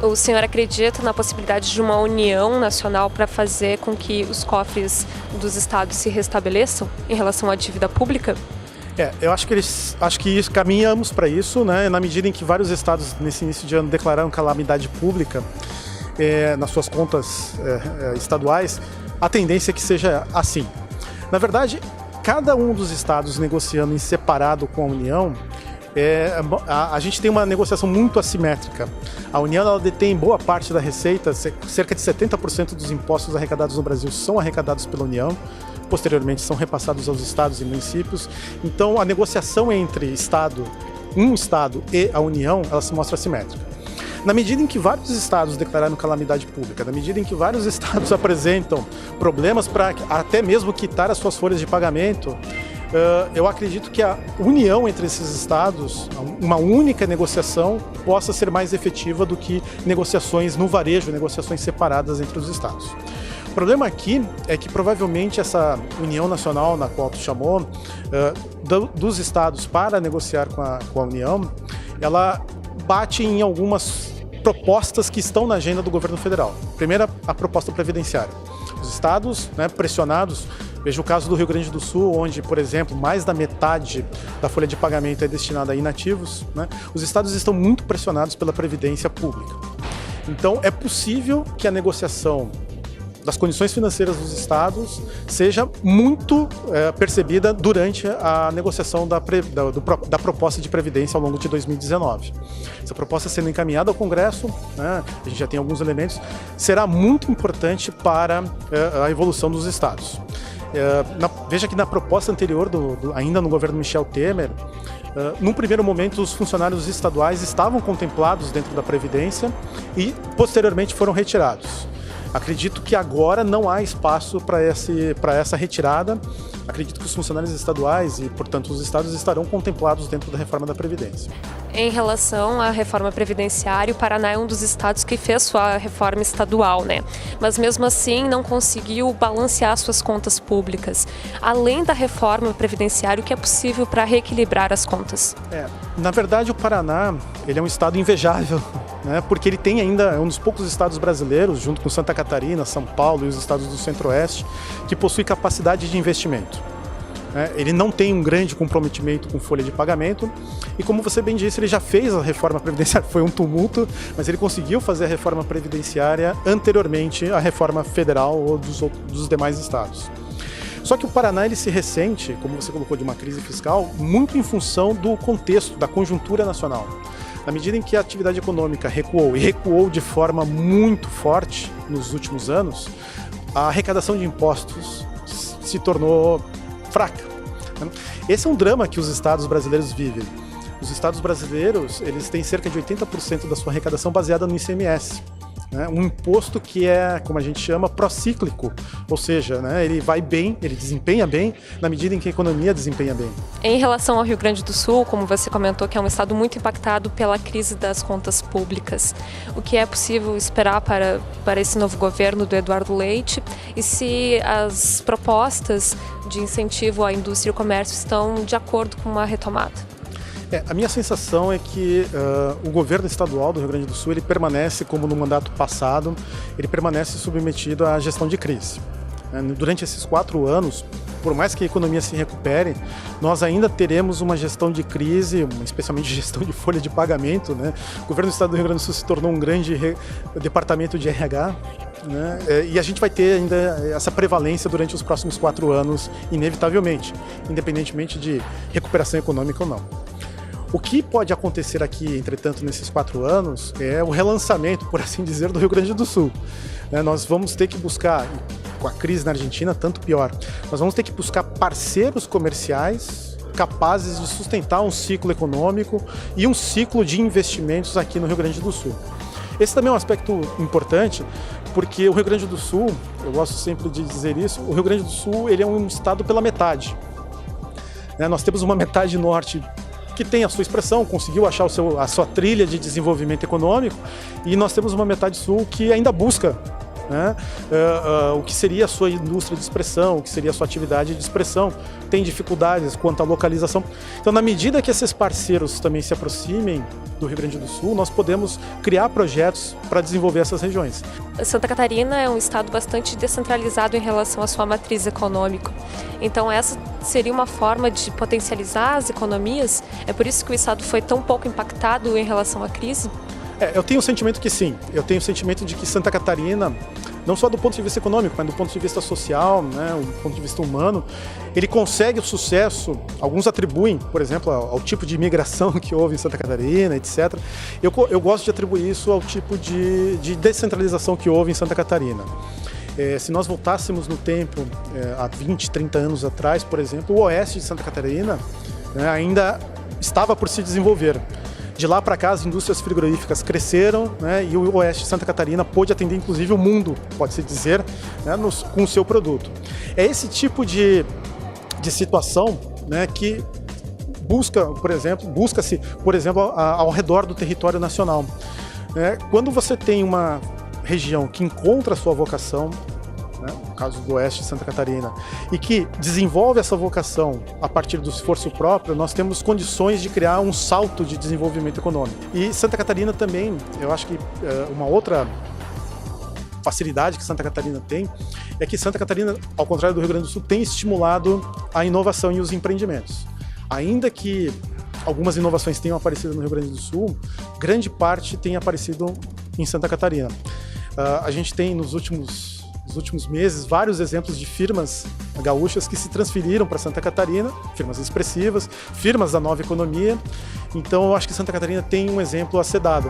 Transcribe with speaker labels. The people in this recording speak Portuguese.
Speaker 1: O senhor acredita na possibilidade de uma união nacional para fazer com que os cofres dos estados se restabeleçam em relação à dívida pública?
Speaker 2: Eu acho que caminhamos para isso, né? Na medida em que vários estados nesse início de ano declararam calamidade pública nas suas contas estaduais, a tendência é que seja assim. Na verdade, cada um dos estados negociando em separado com a União, a gente tem uma negociação muito assimétrica. A União ela detém boa parte da receita, cerca de 70% dos impostos arrecadados no Brasil são arrecadados pela União, posteriormente são repassados aos estados e municípios. Então a negociação entre um estado e a União, ela se mostra assimétrica. Na medida em que vários estados declararam calamidade pública, na medida em que vários estados apresentam problemas para até mesmo quitar as suas folhas de pagamento, eu acredito que a união entre esses estados, uma única negociação, possa ser mais efetiva do que negociações no varejo, negociações separadas entre os estados. O problema aqui é que provavelmente essa união nacional na qual tu chamou, dos estados para negociar com a União, ela bate em algumas propostas que estão na agenda do governo federal. Primeira, a proposta previdenciária. Os estados, pressionados, veja o caso do Rio Grande do Sul, onde, por exemplo, mais da metade da folha de pagamento é destinada a inativos, os estados estão muito pressionados pela previdência pública. Então, é possível que a negociação das condições financeiras dos estados seja muito percebida durante a negociação da proposta de previdência ao longo de 2019. Essa proposta sendo encaminhada ao Congresso, a gente já tem alguns elementos, será muito importante para a evolução dos estados. Veja que na proposta anterior, ainda no governo Michel Temer, num primeiro momento os funcionários estaduais estavam contemplados dentro da Previdência e posteriormente foram retirados. Acredito que agora não há espaço para essa retirada. Acredito que os funcionários estaduais e, portanto, os estados estarão contemplados dentro da reforma da Previdência.
Speaker 1: Em relação à reforma previdenciária, o Paraná é um dos estados que fez sua reforma estadual, Mas mesmo assim não conseguiu balancear suas contas públicas. Além da reforma previdenciária, o que é possível para reequilibrar as contas?
Speaker 2: Na verdade, o Paraná ele é um estado invejável, porque ele tem ainda, é um dos poucos estados brasileiros, junto com Santa Catarina, São Paulo e os estados do Centro-Oeste, que possui capacidade de investimento. Ele não tem um grande comprometimento com folha de pagamento e, como você bem disse, ele já fez a reforma previdenciária, foi um tumulto, mas ele conseguiu fazer a reforma previdenciária anteriormente à reforma federal ou dos demais estados. Só que o Paraná ele se ressente, como você colocou, de uma crise fiscal, muito em função do contexto, da conjuntura nacional. Na medida em que a atividade econômica recuou, e recuou de forma muito forte nos últimos anos, a arrecadação de impostos se tornou fraca. Esse é um drama que os estados brasileiros vivem. Os estados brasileiros eles têm cerca de 80% da sua arrecadação baseada no ICMS. Um imposto que é, como a gente chama, procíclico, ou seja, ele vai bem, ele desempenha bem na medida em que a economia desempenha bem.
Speaker 1: Em relação ao Rio Grande do Sul, como você comentou, que é um estado muito impactado pela crise das contas públicas, o que é possível esperar para esse novo governo do Eduardo Leite e se as propostas de incentivo à indústria e ao comércio estão de acordo com uma retomada?
Speaker 2: A minha sensação é que o governo estadual do Rio Grande do Sul ele permanece, como no mandato passado, ele permanece submetido à gestão de crise. Durante esses 4 anos, por mais que a economia se recupere, nós ainda teremos uma gestão de crise, especialmente gestão de folha de pagamento. O governo do estado do Rio Grande do Sul se tornou um grande departamento de RH, e a gente vai ter ainda essa prevalência durante os próximos 4 anos, inevitavelmente, independentemente de recuperação econômica ou não. O que pode acontecer aqui, entretanto, nesses 4 anos, é o relançamento, por assim dizer, do Rio Grande do Sul. Nós vamos ter que buscar, com a crise na Argentina, tanto pior, nós vamos ter que buscar parceiros comerciais capazes de sustentar um ciclo econômico e um ciclo de investimentos aqui no Rio Grande do Sul. Esse também é um aspecto importante, porque o Rio Grande do Sul, eu gosto sempre de dizer isso, o Rio Grande do Sul ele é um estado pela metade. Nós temos uma metade norte que tem a sua expressão, conseguiu achar a sua trilha de desenvolvimento econômico, e nós temos uma metade sul que ainda busca né? O que seria a sua indústria de expressão, o que seria a sua atividade de expressão, tem dificuldades quanto à localização. Então, na medida que esses parceiros também se aproximem do Rio Grande do Sul, nós podemos criar projetos para desenvolver essas regiões.
Speaker 1: Santa Catarina é um estado bastante descentralizado em relação à sua matriz econômica. Então, essa seria uma forma de potencializar as economias? É por isso que o estado foi tão pouco impactado em relação à crise?
Speaker 2: Eu tenho o sentimento que sim. Eu tenho o sentimento de que Santa Catarina, não só do ponto de vista econômico, mas do ponto de vista social, né, do ponto de vista humano, ele consegue o sucesso. Alguns atribuem, por exemplo, ao tipo de imigração que houve em Santa Catarina, etc. Eu gosto de atribuir isso ao tipo de descentralização que houve em Santa Catarina. Se nós voltássemos no tempo, há 20, 30 anos atrás, por exemplo, o oeste de Santa Catarina, né, ainda estava por se desenvolver. De lá para cá, as indústrias frigoríficas cresceram, né, e o oeste de Santa Catarina pôde atender, inclusive, o mundo, pode-se dizer, né, com o seu produto. É esse tipo de situação, né, que busca-se, por exemplo, ao redor do território nacional. Quando você tem uma região que encontra a sua vocação, né, no caso do oeste de Santa Catarina, e que desenvolve essa vocação a partir do esforço próprio, nós temos condições de criar um salto de desenvolvimento econômico. E Santa Catarina também, eu acho que uma outra facilidade que Santa Catarina tem é que Santa Catarina, ao contrário do Rio Grande do Sul, tem estimulado a inovação e os empreendimentos. Ainda que algumas inovações tenham aparecido no Rio Grande do Sul, grande parte tem aparecido em Santa Catarina. A gente tem nos últimos meses vários exemplos de firmas gaúchas que se transferiram para Santa Catarina, firmas expressivas, firmas da nova economia. Então eu acho que Santa Catarina tem um exemplo a ser dado.